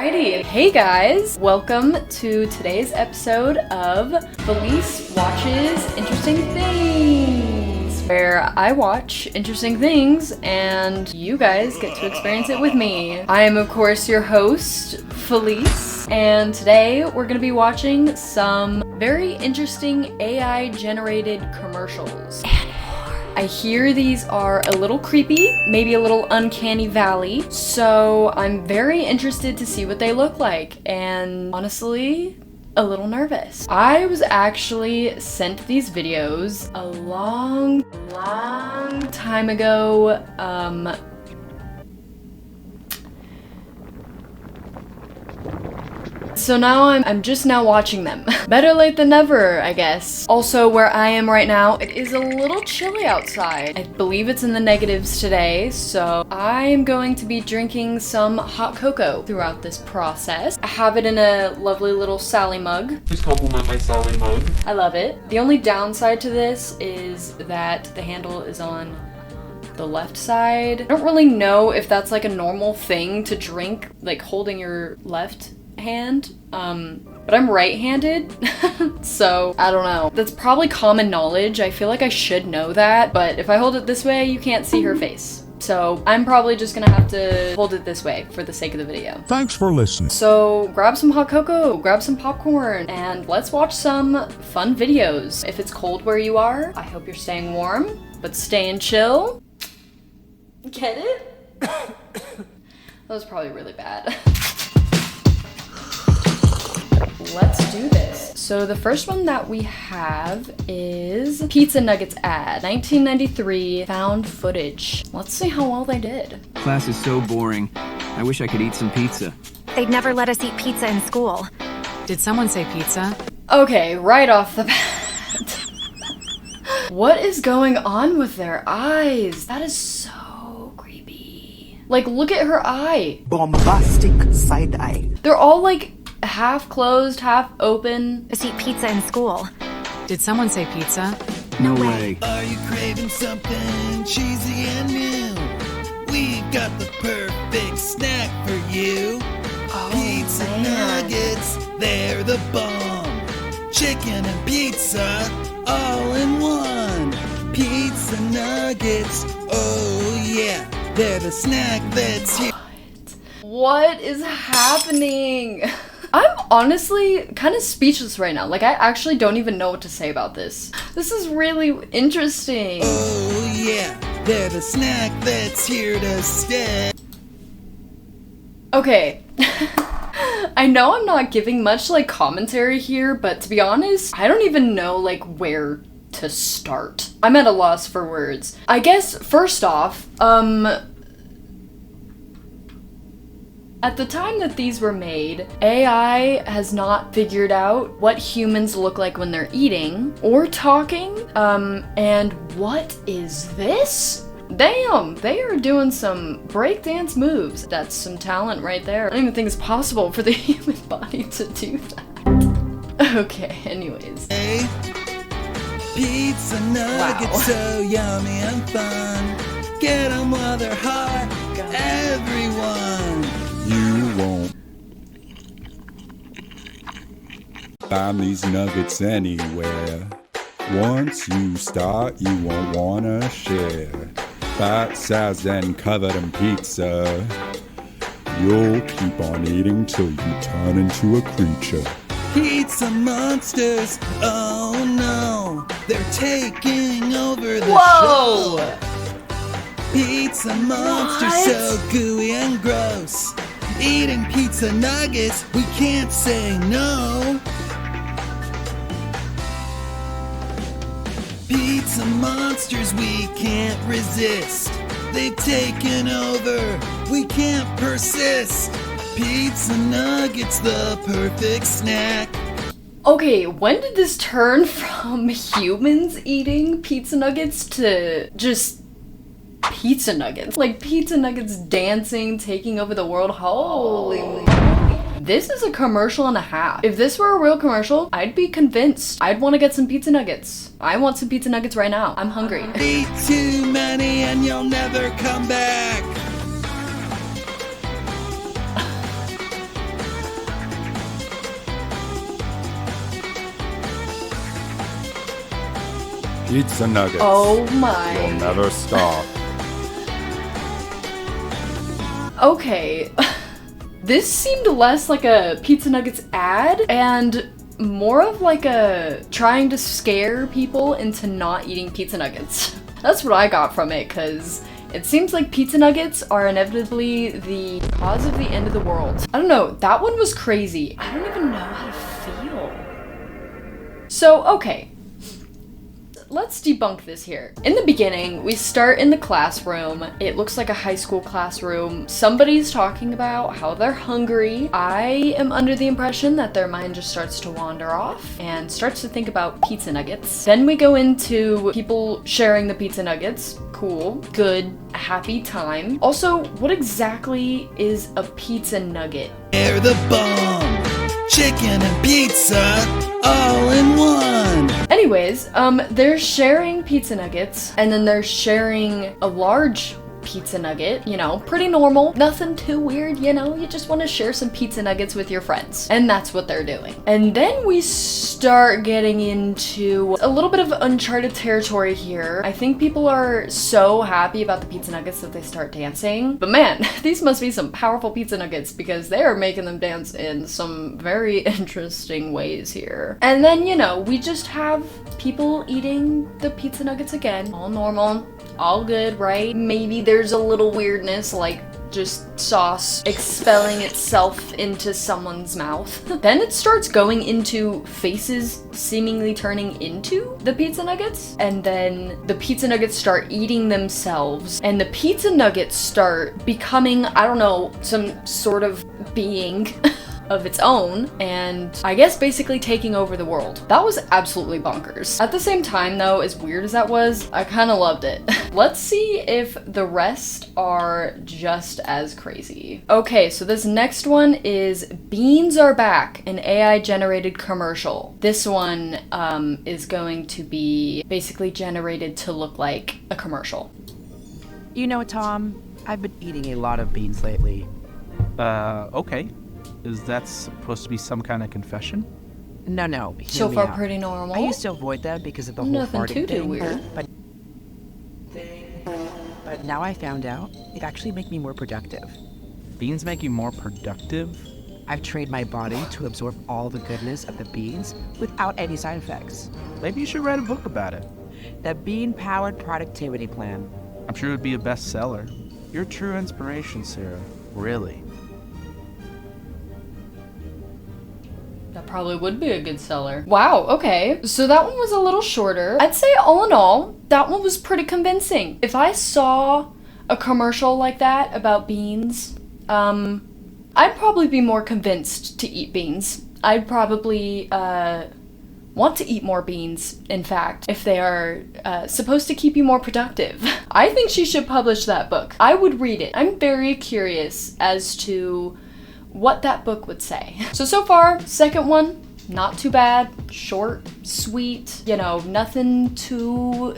Alrighty, hey guys, welcome to today's episode of Felice Watches Interesting Things, where I watch interesting things and you guys get to experience it with me. I am of course your host, Felice, and today we're gonna be watching some very interesting AI generated commercials. I hear these are a little creepy, maybe a little uncanny valley, so I'm very interested to see what they look like, and honestly, a little nervous. I was actually sent these videos a long time ago, so now I'm just now watching them. Better late than never, I guess. Also, where I am right now, it is a little chilly outside. I believe it's in the negatives today, so I am going to be drinking some hot cocoa throughout this process. I have it in a lovely little Sally mug. Please compliment my Sally mug. I love it. The only downside to this is that the handle is on the left side. I don't really know if that's like a normal thing to drink, like holding your left hand, but I'm right-handed, so I don't know. That's probably common knowledge. I feel like I should know that, but if I hold it this way, you can't see her face. So I'm probably just gonna have to hold it this way for the sake of the video. Thanks for listening. So grab some hot cocoa, grab some popcorn, and let's watch some fun videos. If it's cold where you are, I hope you're staying warm, but staying chill. Get it? That was probably really bad. Let's do this. So the first one that we have is Pizza Nuggets ad, 1993 found footage. Let's see how well they did. Class is so boring. I wish I could eat some pizza. They'd never let us eat pizza in school. Did someone say pizza? Okay, right off the bat. What is going on with their eyes? That is so creepy. Like, look at her eye. Bombastic side eye. They're all like half closed, half open. Us eat pizza in school. Did someone say pizza? No way. Are you craving something cheesy and new? We've got the perfect snack for you. Pizza nuggets, they're the bomb. Chicken and pizza, all in one. Pizza nuggets, oh yeah, they're the snack that's here. What is happening? I'm honestly kind of speechless right now. Like, I actually don't even know what to say about this. This is really interesting. Oh yeah, they're the snack that's here to stay. Okay. I know I'm not giving much like commentary here, but to be honest, I don't even know like where to start. I'm at a loss for words. I guess first off, at the time that these were made, AI has not figured out what humans look like when they're eating or talking. And what is this? Damn, they are doing some breakdance moves. That's some talent right there. I don't even think it's possible for the human body to do that. Okay, anyways. Hey, pizza nuggets, so yummy and fun. Get them while they're hot, everyone. You won't find these nuggets anywhere. Once you start, you won't wanna share. Bite-sized and covered in pizza. You'll keep on eating till you turn into a creature. Pizza monsters, oh no, they're taking over the Whoa! show. Pizza monsters, What? so gooey and gross. Eating pizza nuggets, we can't say no. Pizza monsters, we can't resist. They've taken over, we can't persist. Pizza nuggets, the perfect snack. Okay, when did this turn from humans eating pizza nuggets to just pizza nuggets? Like pizza nuggets dancing, taking over the world. Holy moly. This is a commercial and a half. If this were a real commercial, I'd be convinced. I'd want to get some pizza nuggets. I want some pizza nuggets right now. I'm hungry. Eat too many and you'll never come back. Pizza nuggets. Oh You'll my. never stop. Okay. This seemed less like a Pizza Nuggets ad and more of like a trying to scare people into not eating pizza nuggets. That's what I got from it, because it seems like pizza nuggets are inevitably the cause of the end of the world. I don't know, that one was crazy. I don't even know how to feel. So, okay. Let's debunk this here. In the beginning, we start in the classroom. It looks like a high school classroom. Somebody's talking about how they're hungry. I am under the impression that their mind just starts to wander off and starts to think about pizza nuggets. Then we go into people sharing the pizza nuggets. Cool, good, happy time. Also, what exactly is a pizza nugget? They're the bomb. Chicken and pizza all in one. Anyways, they're sharing pizza nuggets, and then they're sharing a large pizza nugget, you know, pretty normal, nothing too weird, you know, you just want to share some pizza nuggets with your friends, and that's what they're doing. And then we start getting into a little bit of uncharted territory here. I think people are so happy about the pizza nuggets that they start dancing, but man, these must be some powerful pizza nuggets because they are making them dance in some very interesting ways here. And then, you know, we just have people eating the pizza nuggets again, all normal, all good, right? Maybe there's a little weirdness, like just sauce expelling itself into someone's mouth. Then it starts going into faces seemingly turning into the pizza nuggets, and then the pizza nuggets start eating themselves, and the pizza nuggets start becoming, I don't know, some sort of being of its own, and I guess basically taking over the world. That was absolutely bonkers. At the same time though, as weird as that was, I kind of loved it. Let's see if the rest are just as crazy. Okay, so this next one is Beans Are Back, an AI generated commercial. This one is going to be basically generated to look like a commercial. You know, Tom, I've been eating a lot of beans lately. Okay. Is that supposed to be some kind of confession? No. So far, pretty normal. I used to avoid them because of the whole Nothing farting too thing, weird. But now I found out it actually makes me more productive. Beans make you more productive? I've trained my body to absorb all the goodness of the beans without any side effects. Maybe you should write a book about it. The Bean-Powered Productivity Plan. I'm sure it would be a bestseller. You're a true inspiration, Sarah. Really. That probably would be a good seller. Wow, okay. So that one was a little shorter. I'd say all in all, that one was pretty convincing. If I saw a commercial like that about beans, I'd probably be more convinced to eat beans. I'd probably want to eat more beans, in fact, if they are supposed to keep you more productive. I think she should publish that book. I would read it. I'm very curious as to what that book would say. So far, second one, not too bad. Short, sweet, you know, nothing too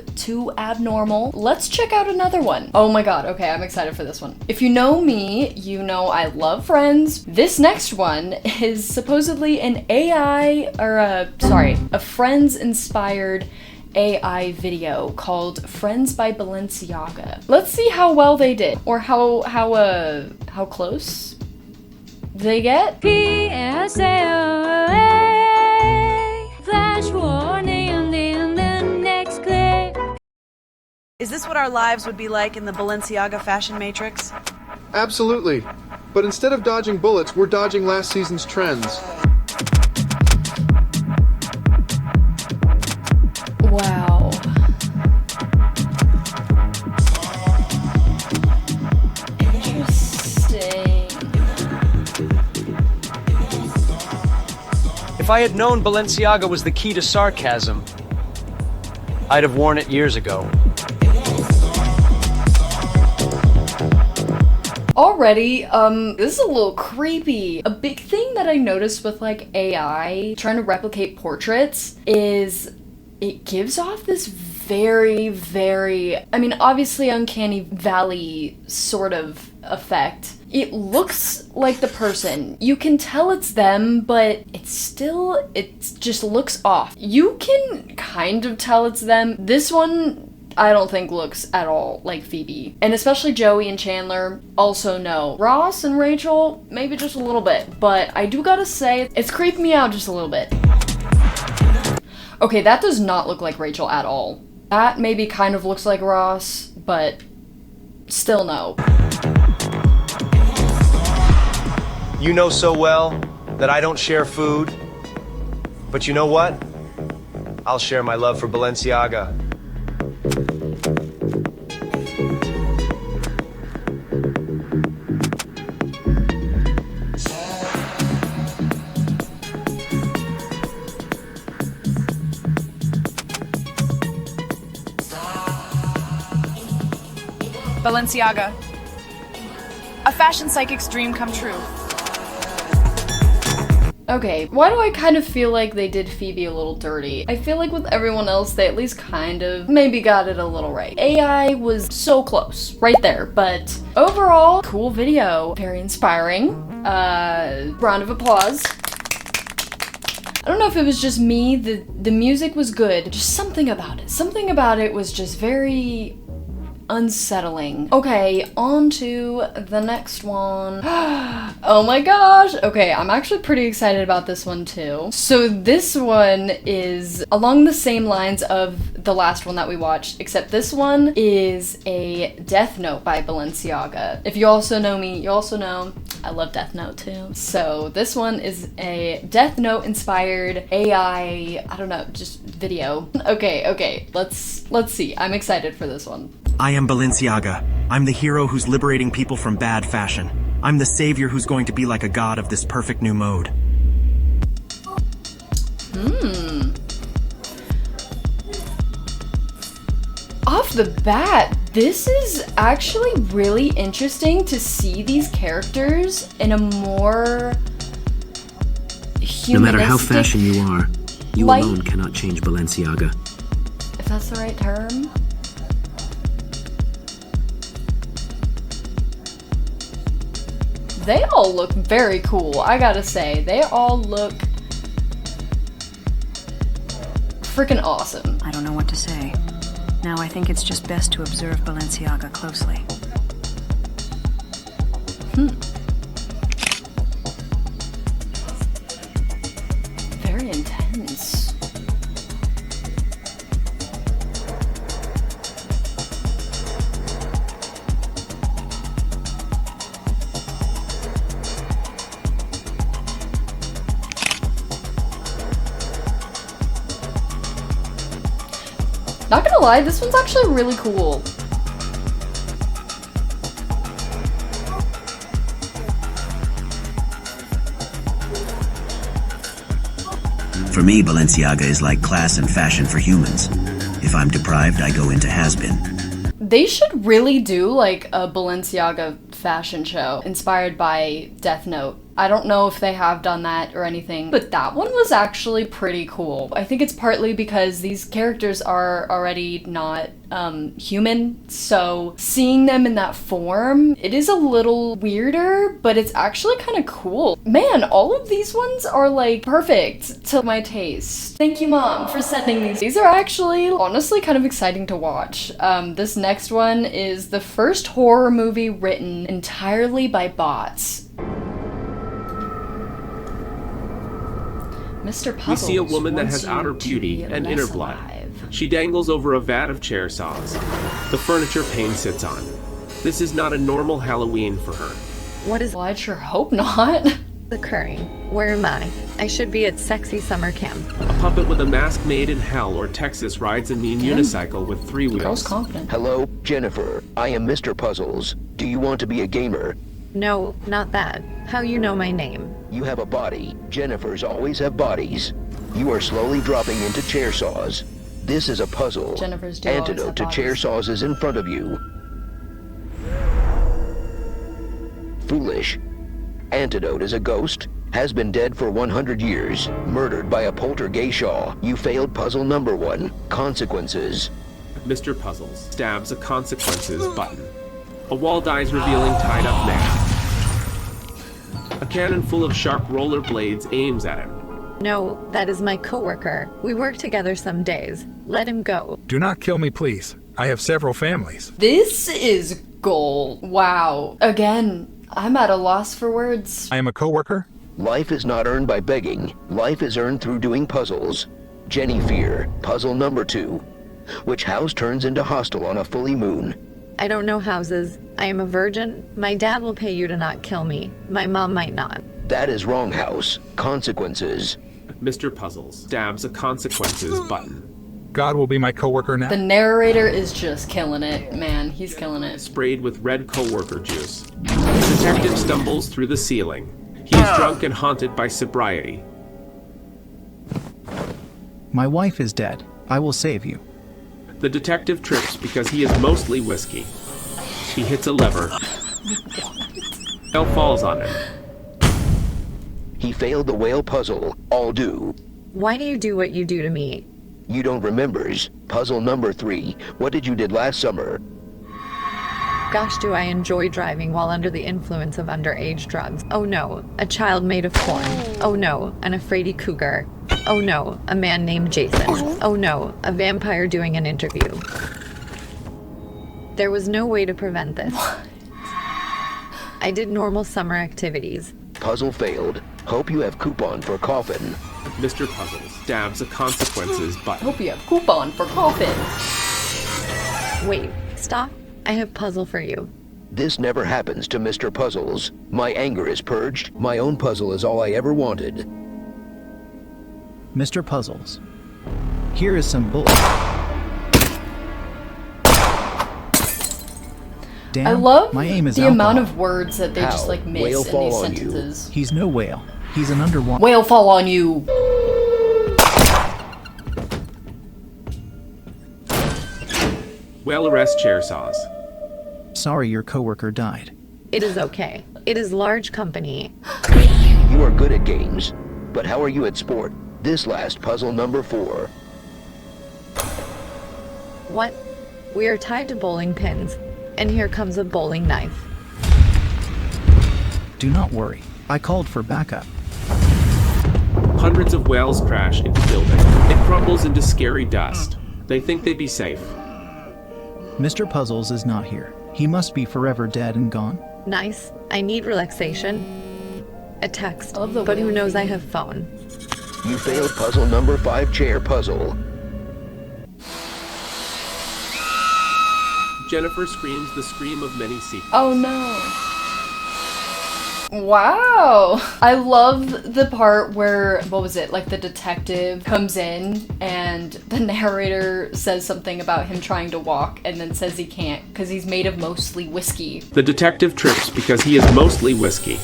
abnormal. Let's check out another one. Oh my god, okay, I'm excited for this one. If you know me, you know I love Friends. This next one is supposedly an AI, or a Friends-inspired AI video called Friends by Balenciaga. Let's see how well they did, or how close they get. Flash warning in the next clip. Is this what our lives would be like in the Balenciaga fashion matrix? Absolutely. But instead of dodging bullets, we're dodging last season's trends. Wow. Interesting. If I had known Balenciaga was the key to sarcasm, I'd have worn it years ago. Already, this is a little creepy. A big thing that I noticed with like AI trying to replicate portraits is it gives off this very, very, I mean, obviously uncanny valley sort of effect. It looks like the person. You can tell it's them, but it just looks off. You can kind of tell it's them. This one, I don't think looks at all like Phoebe. And especially Joey and Chandler, also no. Ross and Rachel, maybe just a little bit. But I do gotta say, it's creeping me out just a little bit. Okay, that does not look like Rachel at all. That maybe kind of looks like Ross, but still no. You know so well that I don't share food, but you know what? I'll share my love for Balenciaga. Balenciaga. A fashion psychic's dream come true. Okay, why do I kind of feel like they did Phoebe a little dirty? I feel like with everyone else, they at least kind of maybe got it a little right. AI was so close, right there, but overall, cool video. Very inspiring. Round of applause. I don't know if it was just me, the music was good. Just something about it. Something about it was just very unsettling. Okay, on to the next one. Oh my gosh. Okay, I'm actually pretty excited about this one too. So this one is along the same lines of the last one that we watched, except this one is a Death Note by Balenciaga. If you also know me, you also know I love Death Note too. So this one is a Death Note inspired AI, I don't know, just video. Okay, let's see. I'm excited for this one. I am Balenciaga. I'm the hero who's liberating people from bad fashion. I'm the savior who's going to be like a god of this perfect new mode. Off the bat, this is actually really interesting to see these characters in a more humanistic... No matter how fashion you are, you light, alone cannot change Balenciaga. if that's the right term. They all look very cool, I gotta say. They all look freaking awesome. I don't know what to say. Now I think it's just best to observe Balenciaga closely. Very intense. Not gonna lie, this one's actually really cool. For me, Balenciaga is like class and fashion for humans. If I'm deprived, I go into has-been. They should really do like a Balenciaga fashion show inspired by Death Note. I don't know if they have done that or anything, but that one was actually pretty cool. I think it's partly because these characters are already not human, so seeing them in that form, it is a little weirder, but it's actually kind of cool. Man, all of these ones are like perfect to my taste. Thank you, Mom, for sending these. These are actually honestly kind of exciting to watch. This next one is the first horror movie written entirely by bots. Mr. Puzzles, we see a woman that wants has you outer to beauty be and less inner blood. alive. She dangles over a vat of chair saws. The furniture Payne sits on. This is not a normal Halloween for her. What is... Well, I sure hope not. Occurring? Where am I? I should be at sexy summer camp. A puppet with a mask made in hell or Texas rides a mean unicycle with 3 wheels. Girl's confident. Hello, Jennifer. I am Mr. Puzzles. Do you want to be a gamer? No, not that. How you know my name? You have a body. Jennifers always have bodies. You are slowly dropping into chair saws. This is a puzzle. Jennifers do Antidote to chair saws is in front of you. Foolish. Antidote is a ghost. Has been dead for 100 years. Murdered by a poltergeist. You failed puzzle number 1. Consequences. Mr. Puzzles stabs a consequences button. A wall dies revealing tied up man. A cannon full of sharp roller blades aims at him. No, that is my coworker. We work together some days. Let him go. Do not kill me, please. I have several families. This is gold. Wow. Again, I'm at a loss for words. I am a coworker. Life is not earned by begging. Life is earned through doing puzzles. Jenny Fear, puzzle number 2. Which house turns into hostel on a fully moon? I don't know houses. I am a virgin. My dad will pay you to not kill me. My mom might not. That is wrong house. Consequences. Mr. Puzzles stabs a consequences button. God will be my coworker now. The narrator is just killing it. Man, he's killing it. Sprayed with red coworker juice. The detective stumbles through the ceiling. He is drunk and haunted by sobriety. My wife is dead. I will save you. The detective trips because he is mostly whiskey. He hits a lever. Whale falls on him. He failed the whale puzzle. All do. Why do you do what you do to me? You don't remembers. Puzzle number 3. What did you did last summer? Gosh, do I enjoy driving while under the influence of underage drugs. Oh no, a child made of corn. Oh no, an afraid cougar. Oh no, a man named Jason. Oh no, a vampire doing an interview. There was no way to prevent this. I did normal summer activities. Puzzle failed. Hope you have coupon for coffin. Mr. Puzzles stabs a consequences button. Hope you have coupon for coffin. Wait, stop. I have puzzle for you. This never happens to Mr. Puzzles. My anger is purged. My own puzzle is all I ever wanted. Mr. Puzzles, here is some bull. Damn, I love my aim is the alcohol. amount of words that they just like miss Whale in fall these on you. sentences. He's no whale. He's an underwater. Whale fall on you. Whale arrest chair saws. Sorry your coworker died. It is okay. It is large company. You are good at games, but how are you at sport? This last puzzle number 4. What? We are tied to bowling pins, and here comes a bowling knife. Do not worry. I called for backup. Hundreds of whales crash into building. It crumbles into scary dust. They think they'd be safe. Mr. Puzzles is not here. He must be forever dead and gone. Nice. I need relaxation. A text. But who knows I have phone. You failed puzzle number 5 chair puzzle. Jennifer screams the scream of many sequels. Oh no. Wow. I love the part where, what was it, like the detective comes in and the narrator says something about him trying to walk and then says he can't because he's made of mostly whiskey. The detective trips because he is mostly whiskey.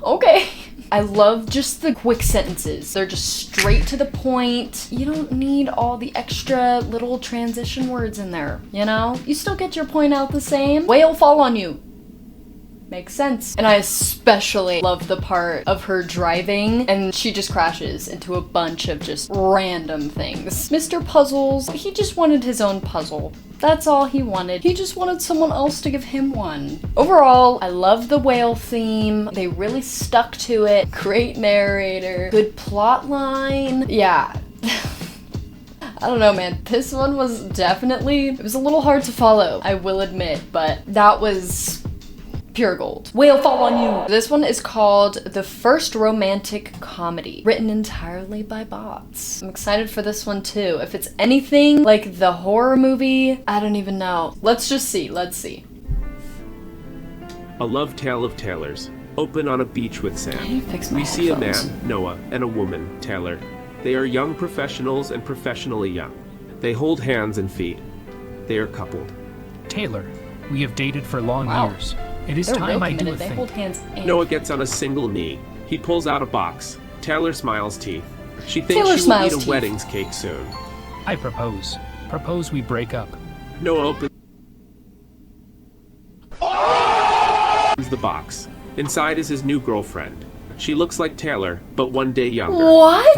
Okay. I love just the quick sentences. They're just straight to the point. You don't need all the extra little transition words in there, you know? You still get your point out the same. Whale fall on you. Makes sense. And I especially love the part of her driving and she just crashes into a bunch of just random things. Mr. Puzzles, he just wanted his own puzzle. That's all he wanted. He just wanted someone else to give him one. Overall, I love the whale theme. They really stuck to it. Great narrator. Good plot line. Yeah. I don't know, man. This one was definitely, it was a little hard to follow, I will admit, but that was pure gold. Whale fall on you. This one is called The First Romantic Comedy, written entirely by bots. I'm excited for this one too. If it's anything like the horror movie, I don't even know. Let's just see. Let's see. A love tale of Taylor's. Open on a beach with sand. We see a man, Noah, and a woman, Taylor. They are young professionals and professionally young. They hold hands and feet. They are coupled. Taylor, we have dated for long years. It is They're time real I do a committed. They thing. hold hands and Noah gets on a single knee. He pulls out a box. Taylor smiles teeth. She thinks Taylor she will smiles eat a teeth. wedding's cake soon. I propose. Propose we break up. Noah opens the box. Inside is his new girlfriend. She looks like Taylor, but one day younger. What?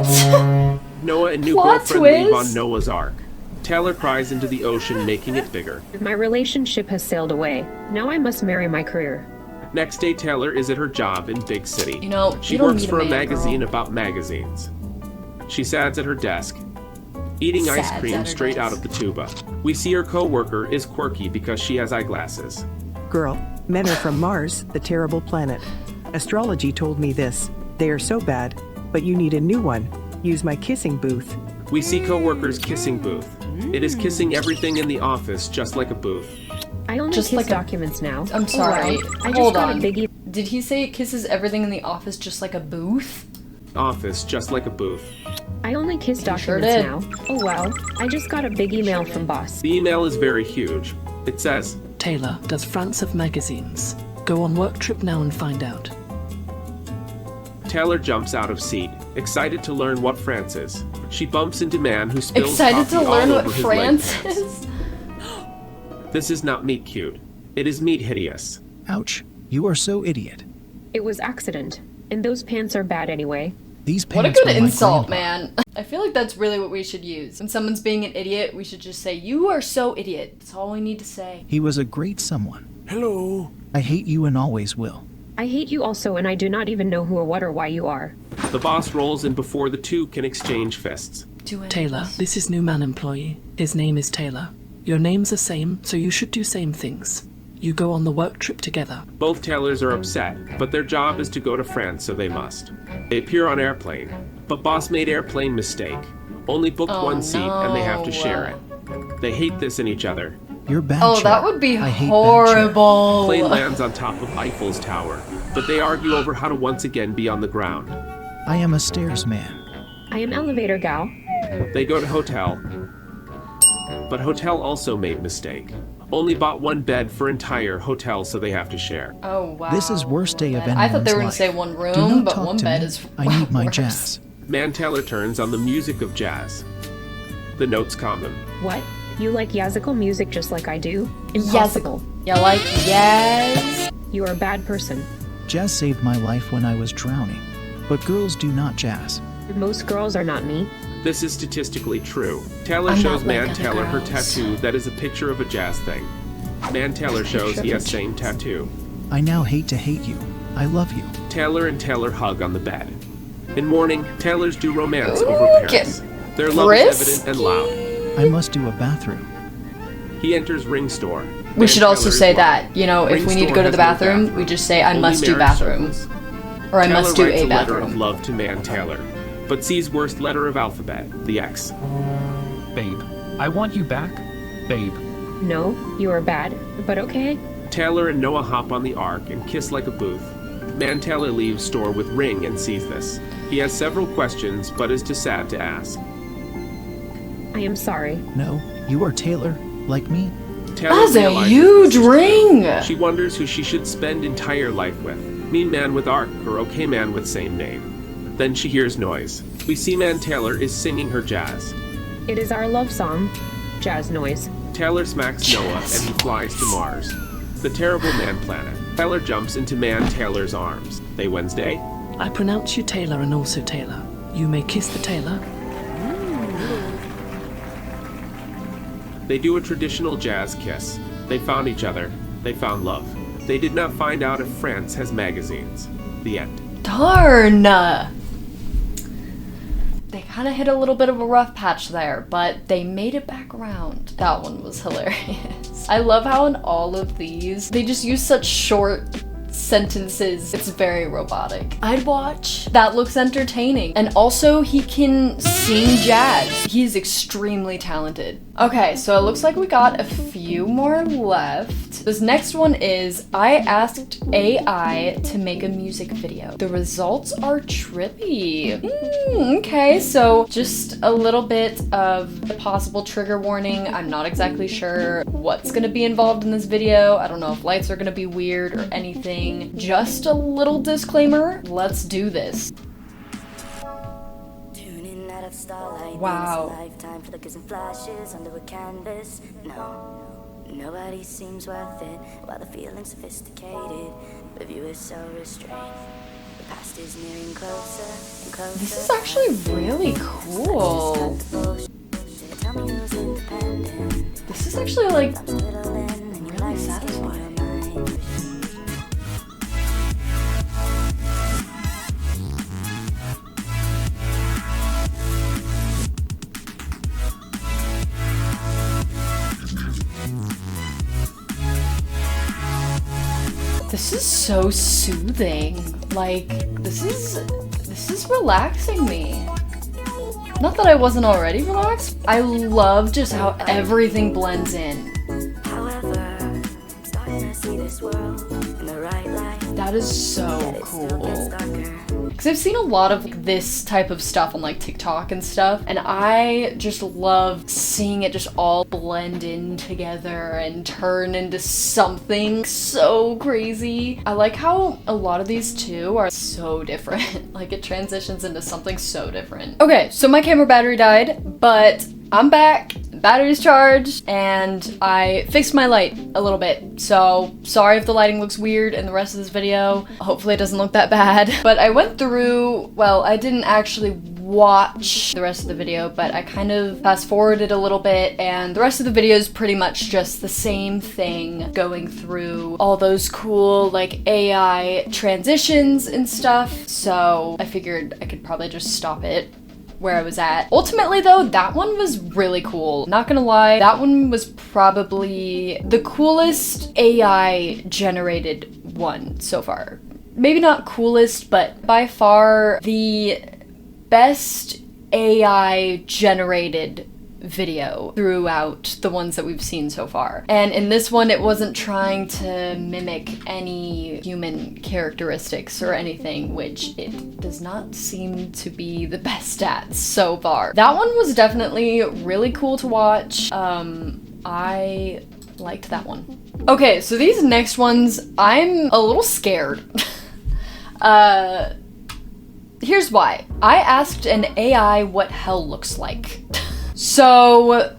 Noah and new Plot girlfriend leave on twist. Noah's Ark. Taylor cries into the ocean, making it bigger. My relationship has sailed away. Now I must marry my career. Next day, Taylor is at her job in Big City. You know, she you don't works need for a a man, magazine girl. about magazines. She sits at her desk, eating ice Sads cream at her straight out desk. of the tuba. We see her co-worker is quirky because she has eyeglasses. Girl, men are from Mars, the terrible planet. Astrology told me this. They are so bad, but you need a new one. Use my kissing booth. We see co-worker's kissing booth. It is kissing everything in the office, just like a booth. I only Just kiss like a- documents now. I'm sorry. Oh, well. I Hold just got on. a biggie. Did he say it kisses everything in the office just like a booth? Office, just like a booth. I only kiss Sure documents did. now. Oh well. I just got a big email from boss. The email is very huge. It says, Taylor, does France have magazines? Go on work trip now and find out. Taylor jumps out of seat, excited to learn what France is. She bumps into man who spills Excited coffee to learn all what over his France leg. is? This is not meat cute. It is meat hideous. Ouch. You are so idiot. It was accident. And those pants are bad anyway. These What a pants good were my insult, grandpa. man. I feel like that's really what we should use. When someone's being an idiot, we should just say, "You are so idiot." That's all we need to say. He was a great someone. Hello. I hate you and always will. I hate you also, and I do not even know who or what or why you are. The boss rolls in before the two can exchange fists. Taylor, this is new man employee. His name is Taylor. Your names are same, so you should do same things. You go on the work trip together. Both Taylors are upset, but their job is to go to France, so they must. They appear on airplane, but boss made airplane mistake. Only booked one seat, and they have to share it. They hate this in each other. You're bad. Oh, chair. that would be I hate bad chair. horrible. Plane lands on top of Eiffel's tower, but they argue over how to once again be on the ground. I am a stairs man. I am elevator gal. They go to hotel, but hotel also made mistake. Only bought one bed for entire hotel, so they have to share. Oh, wow. This is worst day of I anyone's thought they were going life. to say one Do room, not but talk one to bed me. is I need my worse. jazz. Man Taylor turns on the music of jazz. The notes calm him. What? You like yazical music just like I do? Impossible. Yeah, like yes. You are a bad person. Jazz saved my life when I was drowning. But girls do not jazz. Most girls are not me. This is statistically true. Taylor I'm shows not like Man other Taylor her girls. tattoo that is a picture of a jazz thing. Man Taylor shows he has same tattoo. I now hate to hate you. I love you. Taylor and Taylor hug on the bed. In morning, Taylors do romance over Paris. Their love is evident and loud. I must do a bathroom. He enters ring store. We should also Taylor's say wife. that, you know, if Ring we need to store go to has the no bathroom, we just say, I Only must do marriage bathroom. circles. Or I Taylor must do writes a letter of bathroom. love to Man Taylor, but sees worst letter of alphabet, the X. Babe, I want you back. Babe. No, you are bad, but okay. Taylor and Noah hop on the ark and kiss like a booth. Man Taylor leaves store with Ring and sees this. He has several questions, but is too sad to ask. I am sorry. No, you are Taylor, like me. Taylor That's a realizes huge this is true. ring. She wonders who she should spend entire life with. Mean man with ark or okay man with same name. Then she hears noise. We see Man Taylor is singing her jazz. It is our love song. Jazz noise. Taylor smacks Noah and he flies to Mars, the terrible man planet. Taylor jumps into Man Taylor's arms. They Wednesday. I pronounce you Taylor and also Taylor. You may kiss the Taylor. They do a traditional jazz kiss. They found each other. They found love. They did not find out if France has magazines. The end. Darn! They kind of hit a little bit of a rough patch there, but they made it back around. That one was hilarious. I love how in all of these, they just use such short sentences. It's very robotic. I'd watch. That looks entertaining. And also, he can sing jazz. He's extremely talented. Okay, so it looks like we got a few more left. This next one is, I asked AI to make a music video. The results are trippy. Okay, so just a little bit of a possible trigger warning. I'm not exactly sure what's gonna be involved in this video. I don't know if lights are gonna be weird or anything. Just a little disclaimer. Let's do this. Wow. Lifetime flickers and flashes under a canvas. No, nobody seems worth it. While the feeling's sophisticated, the view is so restrained. The past is nearing closer and closer. This is actually really cool. This is actually like really satisfying. This is so soothing. Like, this is relaxing me. Not that I wasn't already relaxed. I love just how everything blends in. That is so cool. Because I've seen a lot of this type of stuff on like TikTok and stuff, and I just love seeing it just all blend in together and turn into something so crazy. I like how a lot of these too are so different. Like it transitions into something so different. Okay, so my camera battery died, but I'm back. Battery's charged, and I fixed my light a little bit. So sorry if the lighting looks weird in the rest of this video. Hopefully it doesn't look that bad. But I went through, well, I didn't actually watch the rest of the video, but I kind of fast forwarded a little bit, and the rest of the video is pretty much just the same thing, going through all those cool like AI transitions and stuff. So I figured I could probably just stop it where I was at. Ultimately though, that one was really cool. Not gonna lie, that one was probably the coolest AI generated one so far. Maybe not coolest, but by far the best AI generated video throughout the ones that we've seen so far. And in this one, it wasn't trying to mimic any human characteristics or anything, which it does not seem to be the best at so far. That one was definitely really cool to watch. I liked that one. Okay, so these next ones, I'm a little scared. Here's why. I asked an AI what hell looks like. So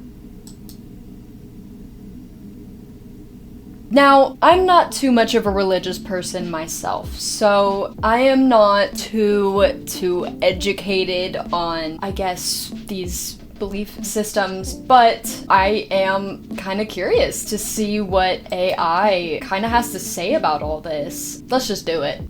now, I'm not too much of a religious person myself, so I am not too educated on, I guess, these belief systems, but I am kind of curious to see what AI kind of has to say about all this. Let's just do it.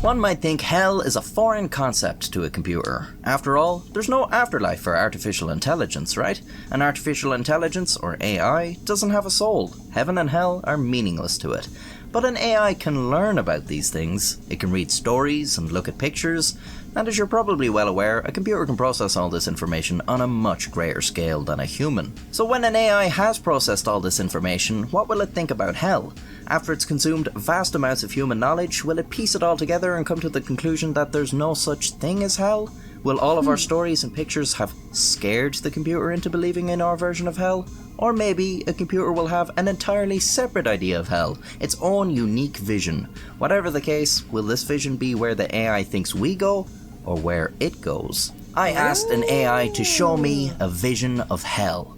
One might think hell is a foreign concept to a computer. After all, there's no afterlife for artificial intelligence, right? An artificial intelligence, or AI, doesn't have a soul. Heaven and hell are meaningless to it. But an AI can learn about these things. It can read stories and look at pictures, and as you're probably well aware, a computer can process all this information on a much greater scale than a human. So when an AI has processed all this information, what will it think about hell? After it's consumed vast amounts of human knowledge, will it piece it all together and come to the conclusion that there's no such thing as hell? Will all of our stories and pictures have scared the computer into believing in our version of hell? Or maybe a computer will have an entirely separate idea of hell, its own unique vision. Whatever the case, will this vision be where the AI thinks we go, or where it goes? I asked an AI to show me a vision of hell.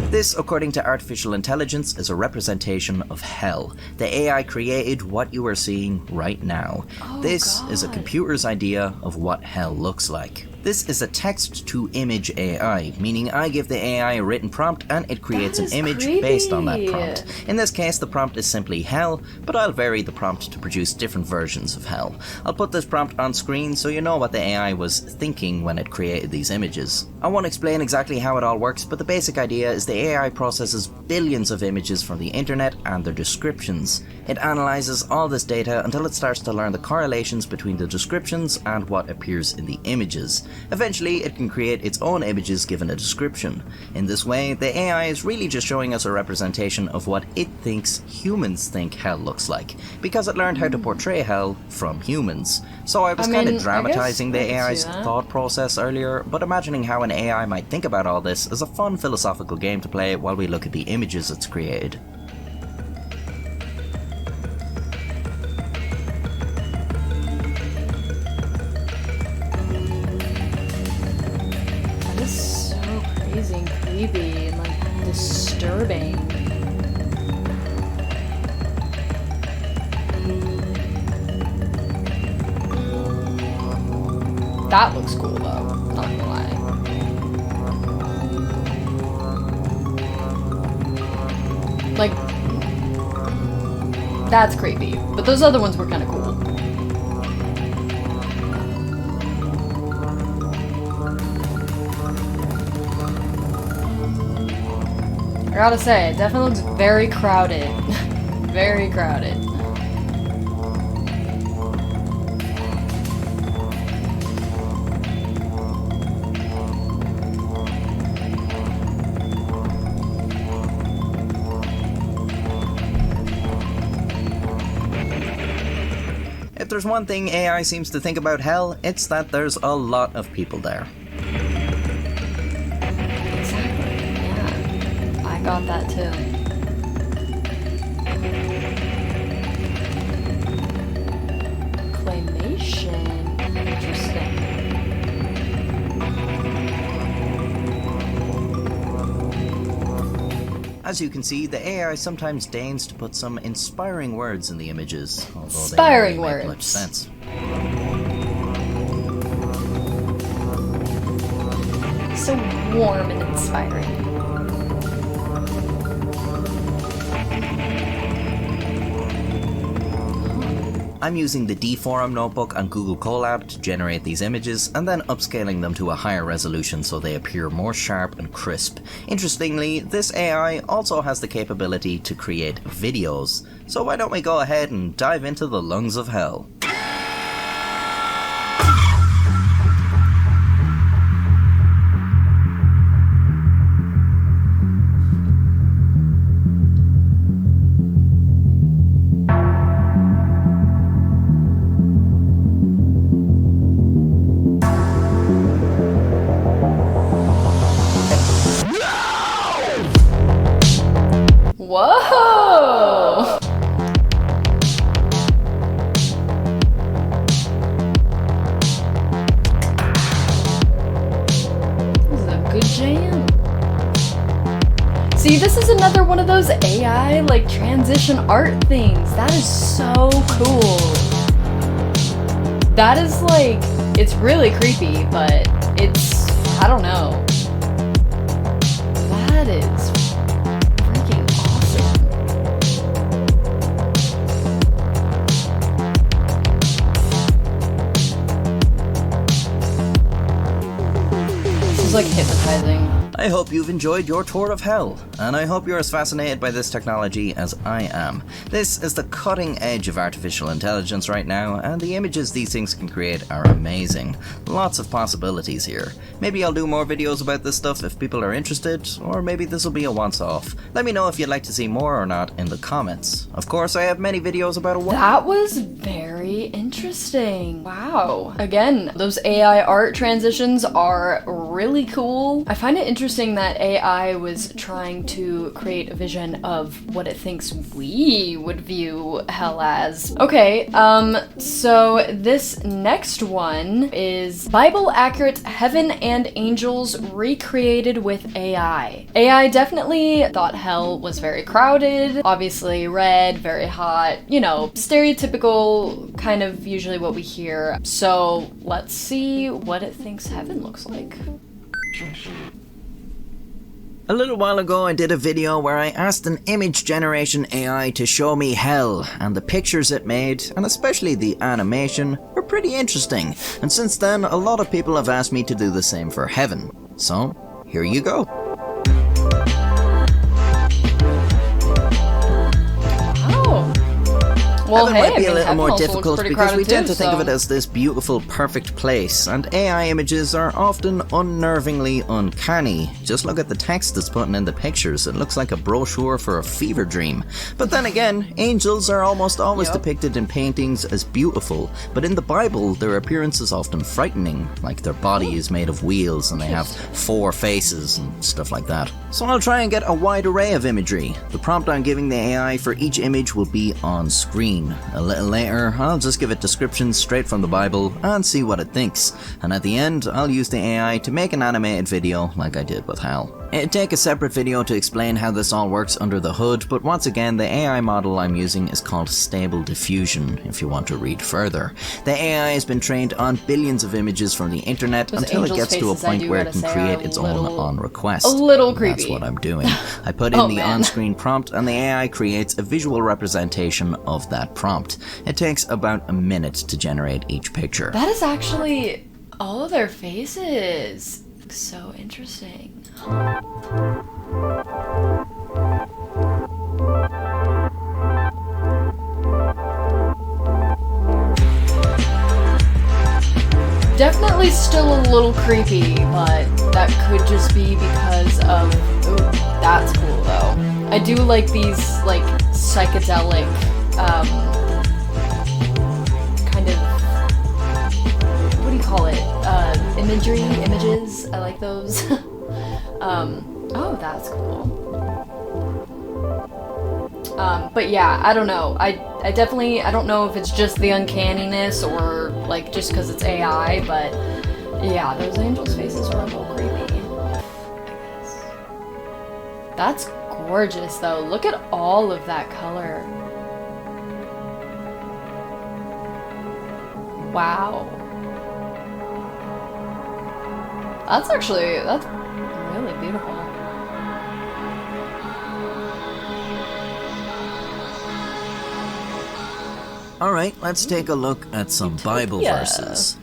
This, according to artificial intelligence, is a representation of hell. The AI created what you are seeing right now. This is a computer's idea of what hell looks like. This is a text-to-image AI, meaning I give the AI a written prompt and it creates an image based on that prompt. In this case, the prompt is simply hell, but I'll vary the prompt to produce different versions of hell. I'll put this prompt on screen so you know what the AI was thinking when it created these images. I won't explain exactly how it all works, but the basic idea is the AI processes billions of images from the internet and their descriptions. It analyzes all this data until it starts to learn the correlations between the descriptions and what appears in the images. Eventually, it can create its own images given a description. In this way, the AI is really just showing us a representation of what it thinks humans think hell looks like, because it learned how to portray hell from humans. So I was kind of dramatizing the AI's thought process earlier, but imagining how an AI might think about all this is a fun philosophical game to play while we look at the images it's created. And creepy and like disturbing. That looks cool though, not gonna lie. Like, that's creepy, but those other ones were kind of cool. I gotta say, it definitely looks very crowded. Very crowded. If there's one thing AI seems to think about hell, it's that there's a lot of people there. Got that too. Claymation. Interesting. As you can see, the AI sometimes deigns to put some inspiring words in the images, although inspiring they don't really make words. much sense. So warm and inspiring. I'm using the D-Forum notebook on Google Colab to generate these images and then upscaling them to a higher resolution so they appear more sharp and crisp. Interestingly, this AI also has the capability to create videos. So why don't we go ahead and dive into the lungs of hell? Whoa! This is a good jam. See, this is another one of those AI, like, transition art things. That is so cool. That is, like, it's really creepy, but it's, I don't know. That is freaking awesome. This is like hypnotizing. I hope you've enjoyed your tour of hell, and I hope you're as fascinated by this technology as I am. This is the cutting edge of artificial intelligence right now, and the images these things can create are amazing. Lots of possibilities here. Maybe I'll do more videos about this stuff if people are interested, or maybe this will be a once-off. Let me know if you'd like to see more or not in the comments. Of course, I have many videos about a That was very interesting. Wow. Again, those AI art transitions are really cool. I find it interesting that AI was trying to create a vision of what it thinks we would view hell as. Okay, so this next one is Bible accurate heaven and angels recreated with AI. AI definitely thought hell was very crowded, obviously red, very hot, you know, stereotypical kind of usually what we hear. So let's see what it thinks heaven looks like. A little while ago I did a video where I asked an image generation AI to show me hell, and the pictures it made, and especially the animation, were pretty interesting. And since then, a lot of people have asked me to do the same for heaven. So, here you go. Well, Heaven might be a little heaven more also difficult looks pretty because we crowded tend too, to think of so- it as this beautiful, perfect place, and AI images are often unnervingly uncanny. Just look at the text that's put in the pictures, it looks like a brochure for a fever dream. But then again, angels are almost always depicted in paintings as beautiful, but in the Bible, their appearance is often frightening, like their body is made of wheels and they have 4 faces and stuff like that. So I'll try and get a wide array of imagery. The prompt I'm giving the AI for each image will be on screen. A little later, I'll just give it descriptions straight from the Bible and see what it thinks. And at the end, I'll use the AI to make an animated video like I did with hell. It'd take a separate video to explain how this all works under the hood, but once again, the AI model I'm using is called Stable Diffusion, if you want to read further. The AI has been trained on billions of images from the internet until it gets to a point where it can create its own on request. A little creepy. That's what I'm doing. I put in the on-screen prompt and the AI creates a visual representation of that prompt. It takes about a minute to generate each picture. That is actually all of their faces. So interesting. Definitely still a little creepy, but that could just be because of... Ooh, that's cool though. I do like these, like, psychedelic, kind of... What do you call it? Images? I like those. Oh, that's cool. But yeah, I don't know. I don't know if it's just the uncanniness or like just because it's AI, but yeah, those angels' faces are a little creepy, I guess. That's gorgeous though. Look at all of that color. Wow. That's really beautiful. Alright, let's take a look at some Bible verses.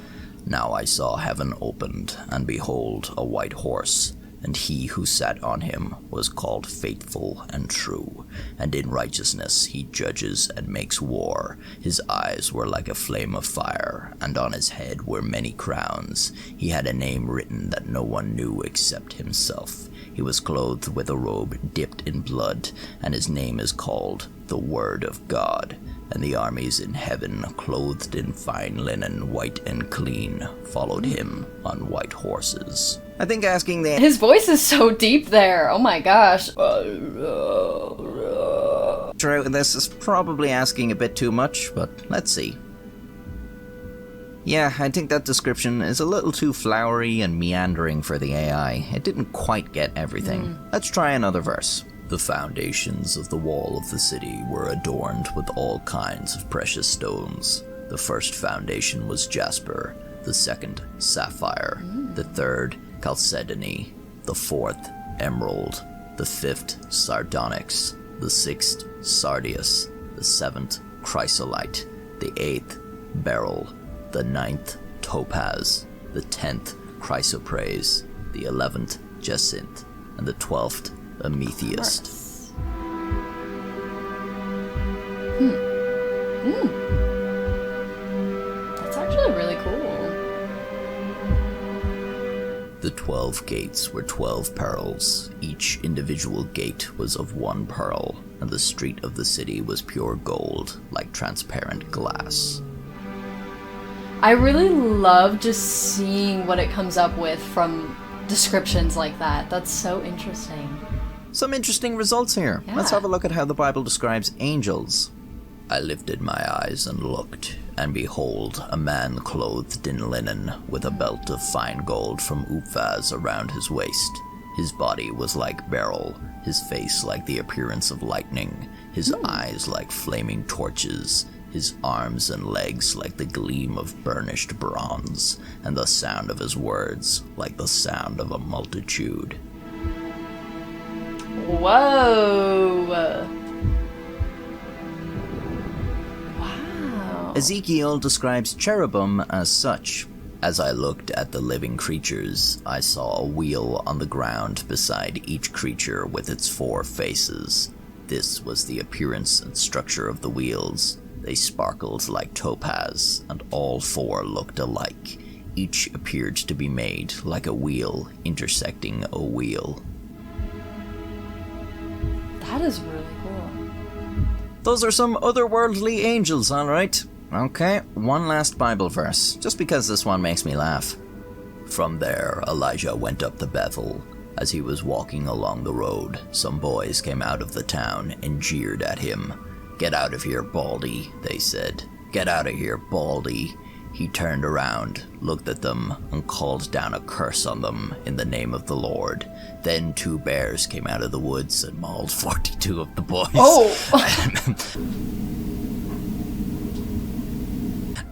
Now I saw heaven opened, and behold, a white horse, and he who sat on him was called Faithful and True, and in righteousness he judges and makes war. His eyes were like a flame of fire, and on his head were many crowns. He had a name written that no one knew except himself. He was clothed with a robe dipped in blood, and his name is called the Word of God. And the armies in heaven, clothed in fine linen, white and clean, followed him on white horses. I think asking the... His voice is so deep there, oh my gosh. This is probably asking a bit too much, but let's see. Yeah, I think that description is a little too flowery and meandering for the AI. It didn't quite get everything. Let's try another verse. The foundations of the wall of the city were adorned with all kinds of precious stones. The first foundation was jasper, the second sapphire, the third chalcedony, the fourth emerald, the fifth sardonyx, the sixth sardius, the seventh chrysolite, the eighth beryl, the ninth topaz, the 10th chrysoprase, the 11th jacinth, and the 12th amethyst. That's actually really cool. The 12 gates were 12 pearls. Each individual gate was of 1 pearl, and the street of the city was pure gold, like transparent glass. I really love just seeing what it comes up with from descriptions like that. That's so interesting. Some interesting results here. Yeah. Let's have a look at how the Bible describes angels. I lifted my eyes and looked, and behold, a man clothed in linen, with a belt of fine gold from Uphaz around his waist. His body was like beryl, his face like the appearance of lightning, his eyes like flaming torches, his arms and legs like the gleam of burnished bronze, and the sound of his words like the sound of a multitude. Whoa! Wow. Ezekiel describes cherubim as such. As I looked at the living creatures, I saw a wheel on the ground beside each creature with its 4 faces. This was the appearance and structure of the wheels. They sparkled like topaz, and all 4 looked alike. Each appeared to be made like a wheel intersecting a wheel. That is really cool. Those are some otherworldly angels, alright? Okay, one last Bible verse, just because this one makes me laugh. From there, Elijah went up to Bethel. As he was walking along the road, some boys came out of the town and jeered at him. "Get out of here, Baldy," they said. "Get out of here, Baldy." He turned around, looked at them, and called down a curse on them in the name of the Lord. Then 2 bears came out of the woods and mauled 42 of the boys. Oh!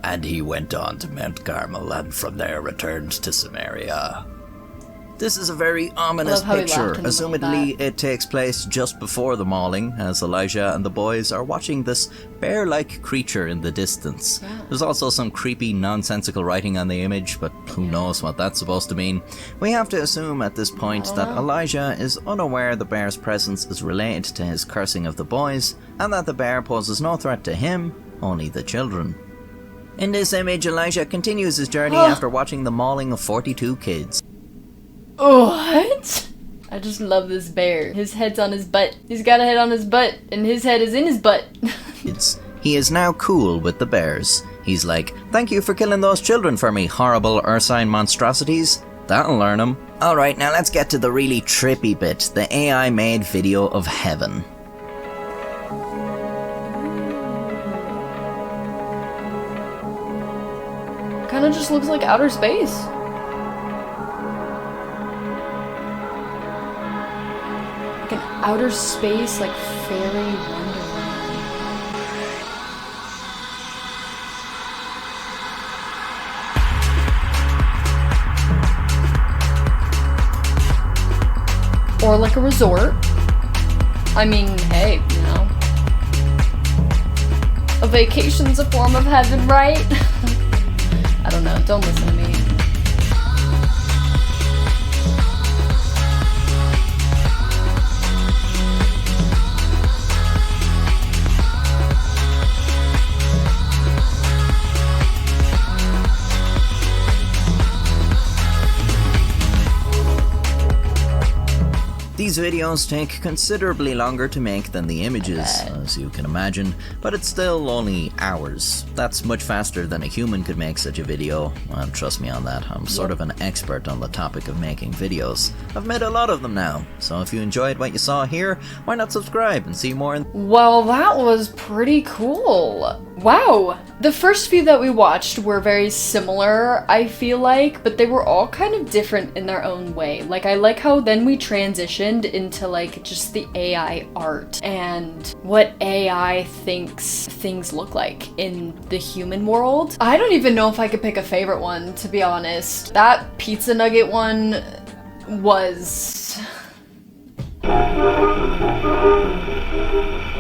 And he went on to Mount Carmel and from there returned to Samaria. This is a very ominous picture. Assumedly, it takes place just before the mauling, as Elijah and the boys are watching this bear-like creature in the distance. Yeah. There's also some creepy, nonsensical writing on the image, but who knows what that's supposed to mean. We have to assume at this point that Elijah is unaware the bear's presence is related to his cursing of the boys, and that the bear poses no threat to him, only the children. In this image, Elijah continues his journey after watching the mauling of 42 kids. What? I just love this bear. His head's on his butt. He's got a head on his butt, and his head is in his butt. He is now cool with the bears. He's like, thank you for killing those children for me, horrible ursine monstrosities. That'll learn them. Alright, now let's get to the really trippy bit, the AI-made video of heaven. Kinda just looks like outer space. Like an outer space, like fairy wonderland. Or like a resort. I mean, hey, you know. A vacation's a form of heaven, right? I don't know, don't listen to me. These videos take considerably longer to make than the images, as you can imagine, but it's still only hours. That's much faster than a human could make such a video, and trust me on that, I'm sort of an expert on the topic of making videos. I've made a lot of them now, so if you enjoyed what you saw here, why not subscribe and see more? Well, that was pretty cool. Wow! The first few that we watched were very similar, I feel like, but they were all kind of different in their own way. Like, I like how then we transitioned into like just the AI art and what AI thinks things look like in the human world. I don't even know if I could pick a favorite one, to be honest. That pizza nugget one was...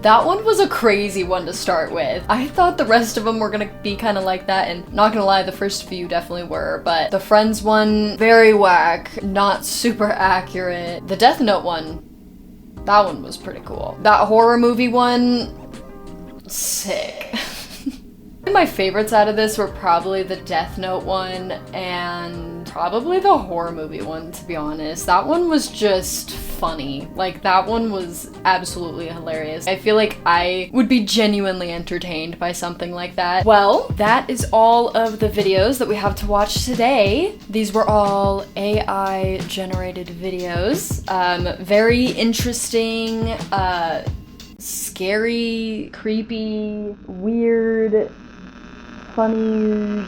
That one was a crazy one to start with. I thought the rest of them were gonna be kind of like that, and not gonna lie, the first few definitely were, but the Friends one, very whack, not super accurate. The Death Note one, that one was pretty cool. That horror movie one, sick. My favorites out of this were probably the Death Note one and probably the horror movie one, to be honest. That one was just funny. Like, that one was absolutely hilarious. I feel like I would be genuinely entertained by something like that. Well, that is all of the videos that we have to watch today. These were all AI generated videos. Very interesting, scary, creepy, weird, funny,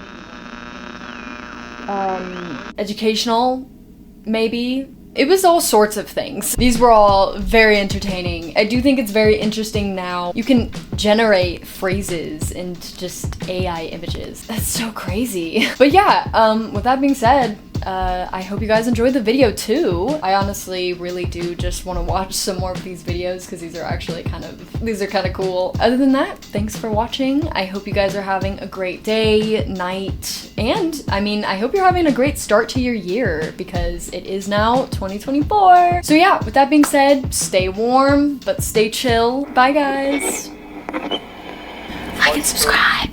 educational, maybe. It was all sorts of things. These were all very entertaining. I do think it's very interesting now. You can generate phrases into just AI images. That's so crazy. But yeah, with that being said, I hope you guys enjoyed the video too. I honestly really do just want to watch some more of these videos because these are actually kind of cool. Other than that, thanks for watching. I hope you guys are having a great day, night, and I mean, I hope you're having a great start to your year because it is now 2024. So yeah, with that being said, stay warm, but stay chill. Bye guys. Like and subscribe.